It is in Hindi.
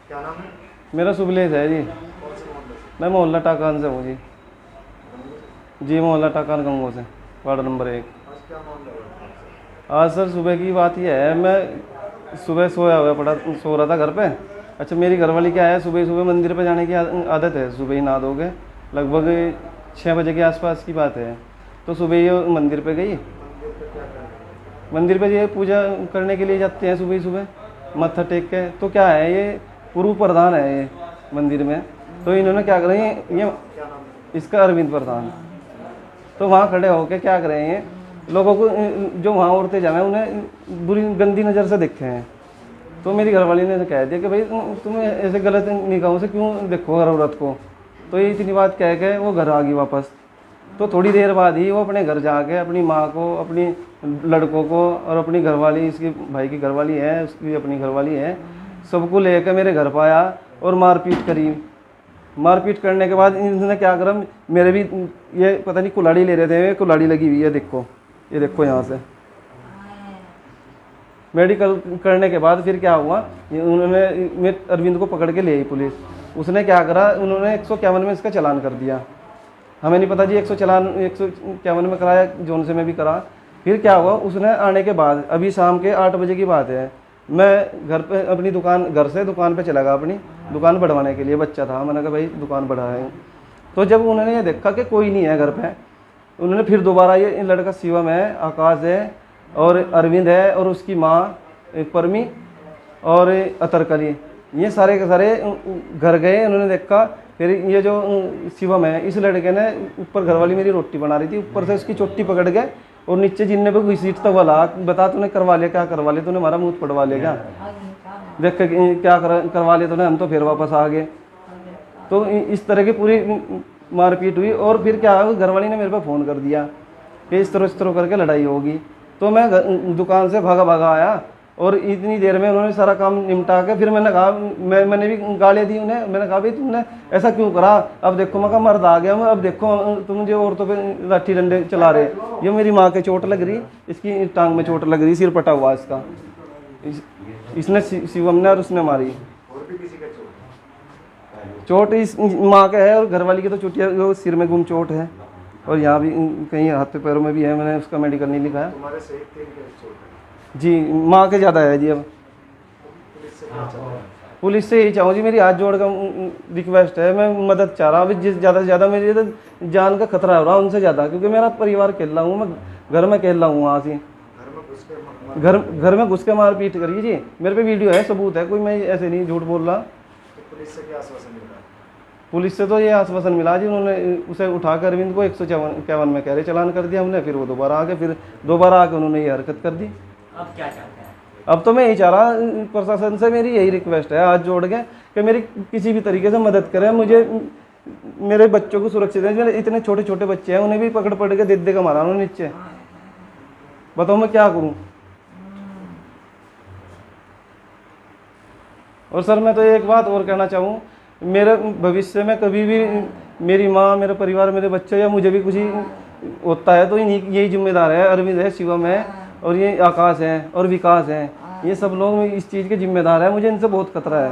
क्या नाम है? मेरा शुभलेश है जी। कौन से मोहल्ले से? मैं मोहल्ला टाकान से हूँ जी। जी मोहल्ला टाकान गंगो से, वार्ड नंबर 1। आज क्या मामला हुआ आपसे? आज सर सुबह की बात यह है, मैं सुबह सोया हुआ पड़ा सो रहा था घर पे। अच्छा मेरी घरवाली क्या है, सुबह सुबह मंदिर पे जाने की आदत है, सुबह ही नहा धो के लगभग 6 बजे के आसपास की बात है। तो सुबह ही वो मंदिर पे गई। मंदिर पे क्या करने गए? मंदिर पे ये पूजा करने के लिए जाते हैं सुबह ही सुबह, मत्था टेक के। तो क्या है, ये पूर्व प्रधान है ये मंदिर में। तो इन्होंने क्या करें, ये क्या नाम है? इसका अरविंद प्रधान। तो वहाँ खड़े होके क्या कर रहे हैं, लोगों को जो वहाँ औरतें जाना है उन्हें बुरी गंदी नज़र से देखे हैं। तो मेरी घरवाली ने कह दिया कि भाई तुम ऐसे गलत निगाहों से क्यों देखो हर औरत को। तो ये इतनी बात कह के वो घर आ गई वापस। तो थोड़ी देर बाद ही वो अपने घर जाके अपनी माँ को, अपनी लड़कों को और अपनी घरवाली, इसकी भाई की घरवाली है, उसकी अपनी घरवाली है, सबको लेकर मेरे घर पर आया और मारपीट करी। मारपीट करने के बाद इन्होंने क्या करा, मेरे भी ये पता नहीं कुल्हाड़ी ले रहे थे, ये कुल्हाड़ी लगी हुई है, देखो ये देखो यहाँ से। मेडिकल करने के बाद फिर क्या हुआ, उन्होंने मैं अरविंद को पकड़ के ले आई पुलिस। उसने क्या करा, उन्होंने 151 में इसका चालान कर दिया। हमें नहीं पता जी 151 में कराया, जोन से मैं भी करा। फिर क्या हुआ, उसने आने के बाद अभी शाम के 8 बजे की बात है, मैं घर पे अपनी घर से दुकान पे चला गया, अपनी दुकान बढ़वाने के लिए। बच्चा था, मैंने कहा भाई दुकान बढ़ाए। तो जब उन्होंने ये देखा कि कोई नहीं है घर पे, उन्होंने फिर दोबारा, ये लड़का शिवम है, आकाश है और अरविंद है और उसकी माँ परमी और अतरकली, ये सारे के सारे घर गए। उन्होंने देखा, फिर ये जो शिवम है, इस लड़के ने ऊपर, घरवाली मेरी रोटी बना रही थी, ऊपर से उसकी चोटी पकड़ गए और नीचे जिनने पे घसीट तक वाला, बता तूने करवा लिया क्या, करवा लिया तूने, हमारा मुँह पड़वा लिया क्या, देख क्या करवा लिया तूने। हम तो फिर वापस आ गए। तो इस तरह की पूरी मारपीट हुई। और फिर क्या, घरवाली ने मेरे पे फ़ोन कर दिया कि इस तरह करके लड़ाई होगी। तो मैं दुकान से भागा आया और इतनी देर में उन्होंने सारा काम निपटा के, फिर मैंने कहा, मैंने भी गालियाँ दी उन्हें। मैंने कहा भाई तुमने ऐसा क्यों करा, अब देखो मैं कहा मर्द आ गया मैं, अब देखो तुम जो औरतों पे लाठी डंडे चला रहे। ये मेरी माँ के चोट लग रही, इसकी टांग में चोट लग रही, सिर पटा हुआ इसका, इसने शिवम ने और उसने मारी। और भी किसी का चोट इस माँ के है और घरवाली की तो चोटिया, सिर में गुम चोट है और यहाँ भी कहीं हाथ पैरों में भी है। मैंने उसका मेडिकल नहीं लिखा है तुम्हारे सहित 3 केस चोट है? जी। माँ के ज़्यादा है जी। अब पुलिस से क्या चाहते हैं? पुलिस से यही चाहूँ जी, मेरी हाथ जोड़ कर रिक्वेस्ट है, मैं मदद चाह रहा हूँ। अभी ज़्यादा से ज़्यादा मेरी तो जान का खतरा हो रहा है उनसे ज़्यादा, क्योंकि मेरा परिवार खेल रहा हूँ, मैं घर में खेल रहा हूँ वहाँ से। घर में घुस के मारपीट करिए जी, मेरे पे वीडियो है, सबूत है, कोई मैं ऐसे नहीं झूठ बोल रहा। तो पुलिस से क्या आश्वासन मिला? पुलिस से तो ये आश्वासन मिला जी, उन्होंने उसे उठाकर अरविंद को 151 में कह रहे चालान कर दिया हमने। फिर वो दोबारा आके उन्होंने ये हरकत कर दी। अब क्या चाहते हैं? अब तो मैं यही चाह रहा, प्रशासन से मेरी यही रिक्वेस्ट है हाथ जोड़ के कि मेरी किसी भी तरीके से मदद करें, मुझे मेरे बच्चों को सुरक्षित है। मेरे इतने छोटे छोटे बच्चे हैं, उन्हें भी पकड़ के दे का मारा उन्होंने नीचे। बताओ मैं क्या करूं। और सर मैं तो एक बात और कहना चाहूँ, मेरे भविष्य में कभी भी मेरी माँ, मेरा परिवार, मेरे बच्चे या मुझे भी कुछ ही होता है तो यही जिम्मेदार है, अरविंद है, शिवम है और ये आकाश है और विकास है, ये सब लोग इस चीज़ के जिम्मेदार है। मुझे इनसे बहुत खतरा है।